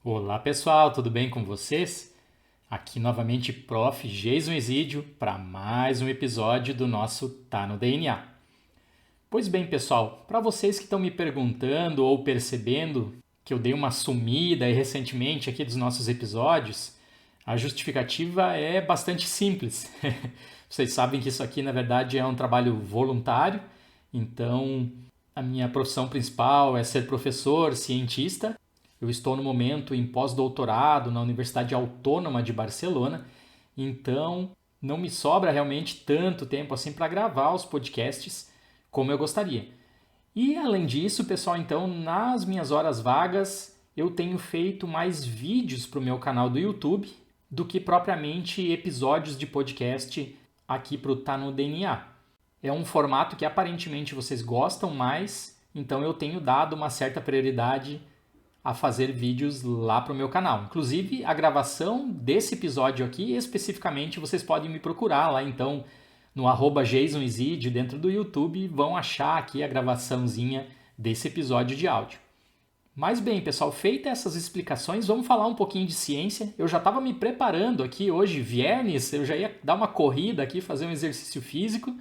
Olá pessoal, tudo bem com vocês? Aqui novamente Prof. Jason Isidio para mais um episódio do nosso Tá no DNA. Pois bem pessoal, para vocês que estão me perguntando ou percebendo que eu dei uma sumida aí recentemente aqui dos nossos episódios, a justificativa é bastante simples. Vocês sabem que isso aqui na verdade é um trabalho voluntário, então a minha profissão principal é ser professor, cientista. Eu estou no momento em pós-doutorado na Universidade Autônoma de Barcelona, então não me sobra realmente tanto tempo assim para gravar os podcasts como eu gostaria. E além disso, pessoal, então nas minhas horas vagas eu tenho feito mais vídeos para o meu canal do YouTube do que propriamente episódios de podcast aqui para o Tá no DNA. É um formato que aparentemente vocês gostam mais, então eu tenho dado uma certa prioridade a fazer vídeos lá para o meu canal. Inclusive, a gravação desse episódio aqui, especificamente, vocês podem me procurar lá, então, no @JasonIsidio dentro do YouTube, vão achar aqui a gravaçãozinha desse episódio de áudio. Mas bem, pessoal, feitas essas explicações, vamos falar um pouquinho de ciência. Eu já estava me preparando aqui hoje, viernes, eu já ia dar uma corrida aqui, fazer um exercício físico,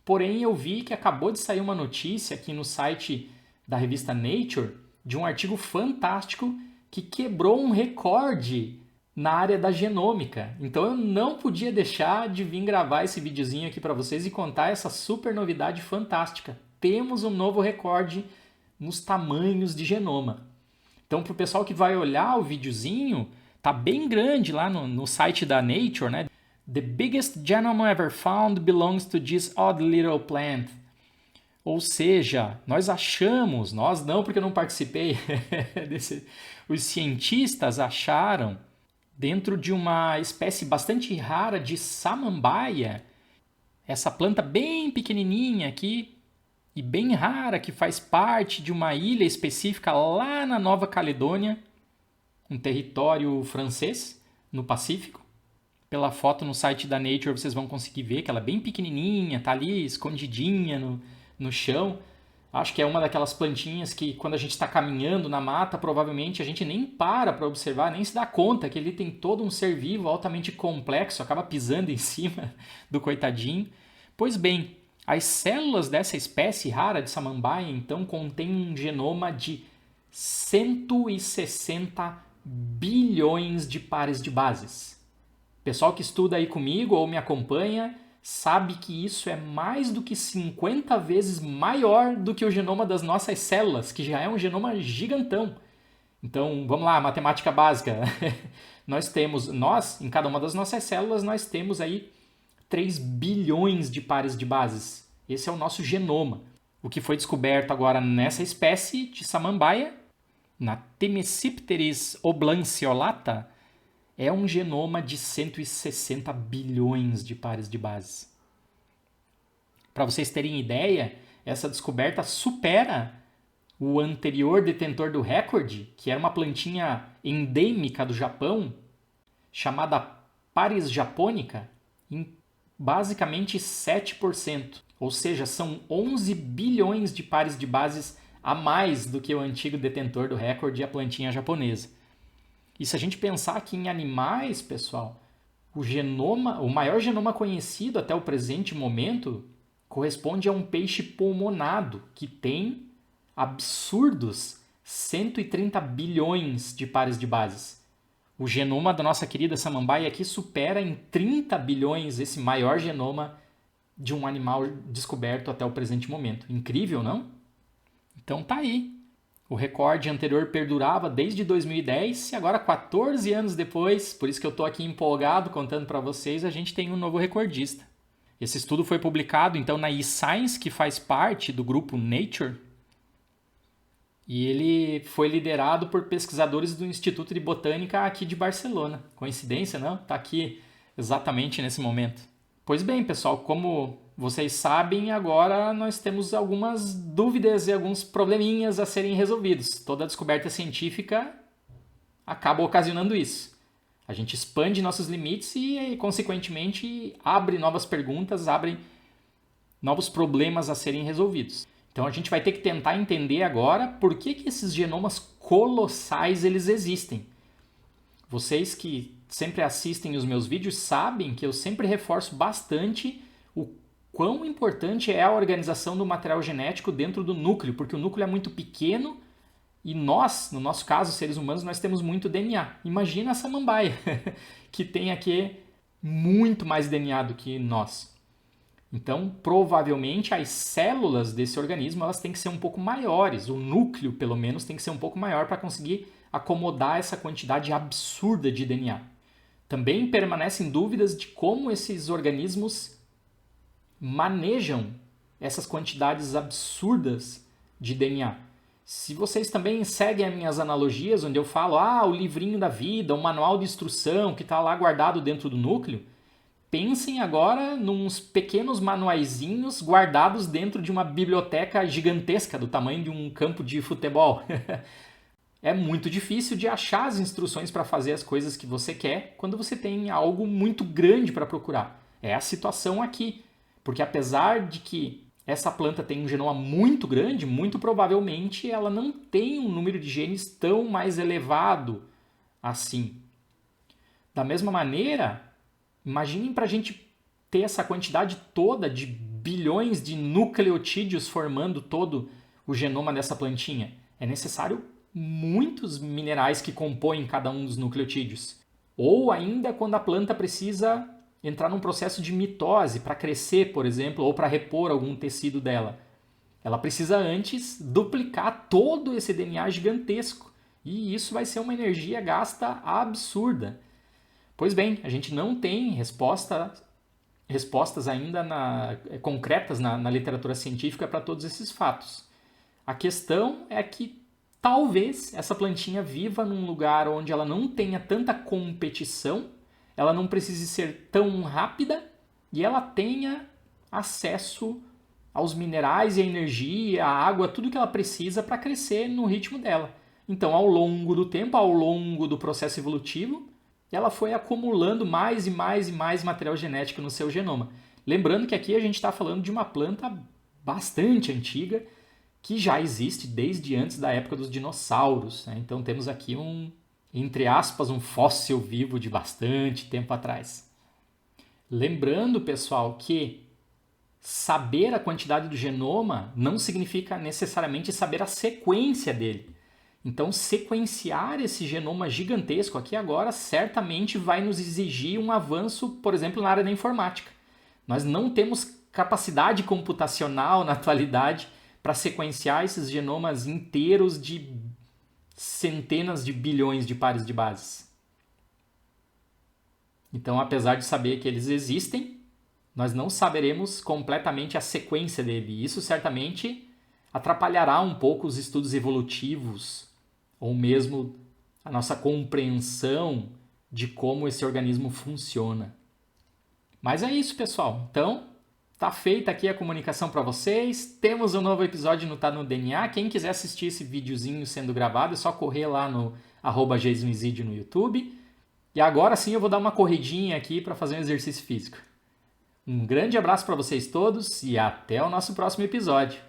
porém eu vi que acabou de sair uma notícia aqui no site da revista Nature, de um artigo fantástico que quebrou um recorde na área da genômica. Então eu não podia deixar de vir gravar esse videozinho aqui para vocês e contar essa super novidade fantástica. Temos um novo recorde nos tamanhos de genoma. Então para o pessoal que vai olhar o videozinho, tá bem grande lá no site da Nature, né? The biggest genome ever found belongs to this odd little plant. Ou seja, nós achamos, nós não porque eu não participei, os cientistas acharam dentro de uma espécie bastante rara de samambaia, essa planta bem pequenininha aqui e bem rara que faz parte de uma ilha específica lá na Nova Caledônia, um território francês no Pacífico. Pela foto no site da Nature vocês vão conseguir ver que ela é bem pequenininha, tá ali escondidinha no chão. Acho que é uma daquelas plantinhas que quando a gente está caminhando na mata, provavelmente a gente nem para observar, nem se dá conta que ele tem todo um ser vivo altamente complexo, acaba pisando em cima do coitadinho. Pois bem, as células dessa espécie rara de samambaia, então, contêm um genoma de 160 bilhões de pares de bases. Pessoal que estuda aí comigo ou me acompanha sabe que isso é mais do que 50 vezes maior do que o genoma das nossas células, que já é um genoma gigantão. Então, vamos lá, matemática básica. Nós, em cada uma das nossas células, nós temos aí 3 bilhões de pares de bases. Esse é o nosso genoma. O que foi descoberto agora nessa espécie de samambaia, na Themesipteris oblanceolata, é um genoma de 160 bilhões de pares de bases. Para vocês terem ideia, essa descoberta supera o anterior detentor do recorde, que era uma plantinha endêmica do Japão, chamada Paris japonica, em basicamente 7%. Ou seja, são 11 bilhões de pares de bases a mais do que o antigo detentor do recorde, a plantinha japonesa. E se a gente pensar que em animais, pessoal, o maior genoma conhecido até o presente momento corresponde a um peixe pulmonado, que tem absurdos 130 bilhões de pares de bases. O genoma da nossa querida samambaia aqui supera em 30 bilhões esse maior genoma de um animal descoberto até o presente momento. Incrível, não? Então tá aí. O recorde anterior perdurava desde 2010 e agora 14 anos depois, por isso que eu estou aqui empolgado contando para vocês, a gente tem um novo recordista. Esse estudo foi publicado então na eScience, que faz parte do grupo Nature, e ele foi liderado por pesquisadores do Instituto de Botânica aqui de Barcelona. Coincidência, não? Está aqui exatamente nesse momento. Pois bem, pessoal, como vocês sabem, agora nós temos algumas dúvidas e alguns probleminhas a serem resolvidos. Toda descoberta científica acaba ocasionando isso. A gente expande nossos limites e, consequentemente, abre novas perguntas, abre novos problemas a serem resolvidos. Então a gente vai ter que tentar entender agora por que esses genomas colossais eles existem. Vocês que sempre assistem os meus vídeos sabem que eu sempre reforço bastante o quão importante é a organização do material genético dentro do núcleo, porque o núcleo é muito pequeno e nós, no nosso caso, seres humanos, nós temos muito DNA. Imagina a samambaia, que tem aqui muito mais DNA do que nós. Então, provavelmente, as células desse organismo elas têm que ser um pouco maiores. O núcleo, pelo menos, tem que ser um pouco maior para conseguir acomodar essa quantidade absurda de DNA. Também permanecem dúvidas de como esses organismos manejam essas quantidades absurdas de DNA. Se vocês também seguem as minhas analogias, onde eu falo, o livrinho da vida, o manual de instrução que está lá guardado dentro do núcleo, pensem agora nos pequenos manuaizinhos guardados dentro de uma biblioteca gigantesca do tamanho de um campo de futebol. É muito difícil de achar as instruções para fazer as coisas que você quer quando você tem algo muito grande para procurar. É a situação aqui, porque apesar de que essa planta tem um genoma muito grande, muito provavelmente ela não tem um número de genes tão mais elevado assim. Da mesma maneira, imaginem para a gente ter essa quantidade toda de bilhões de nucleotídeos formando todo o genoma dessa plantinha. É necessário muitos minerais que compõem cada um dos nucleotídeos. Ou ainda quando a planta precisa entrar num processo de mitose para crescer, por exemplo, ou para repor algum tecido dela. Ela precisa antes duplicar todo esse DNA gigantesco. E isso vai ser uma energia gasta absurda. Pois bem, a gente não tem respostas ainda concretas na literatura científica para todos esses fatos. A questão é que talvez essa plantinha viva num lugar onde ela não tenha tanta competição, ela não precise ser tão rápida e ela tenha acesso aos minerais e a energia, a água, tudo que ela precisa para crescer no ritmo dela. Então, ao longo do tempo, ao longo do processo evolutivo, ela foi acumulando mais e mais e mais material genético no seu genoma. Lembrando que aqui a gente está falando de uma planta bastante antiga, que já existe desde antes da época dos dinossauros, né? Então temos aqui entre aspas, um fóssil vivo de bastante tempo atrás. Lembrando, pessoal, que saber a quantidade do genoma não significa necessariamente saber a sequência dele. Então, sequenciar esse genoma gigantesco aqui agora certamente vai nos exigir um avanço, por exemplo, na área da informática. Nós não temos capacidade computacional na atualidade para sequenciar esses genomas inteiros de centenas de bilhões de pares de bases. Então, apesar de saber que eles existem, nós não saberemos completamente a sequência dele. Isso certamente atrapalhará um pouco os estudos evolutivos ou mesmo a nossa compreensão de como esse organismo funciona. Mas é isso, pessoal. Então, tá feita aqui a comunicação para vocês. Temos um novo episódio no Tá no DNA. Quem quiser assistir esse videozinho sendo gravado, é só correr lá no @JasonIsidio no YouTube. E agora sim eu vou dar uma corridinha aqui para fazer um exercício físico. Um grande abraço para vocês todos e até o nosso próximo episódio.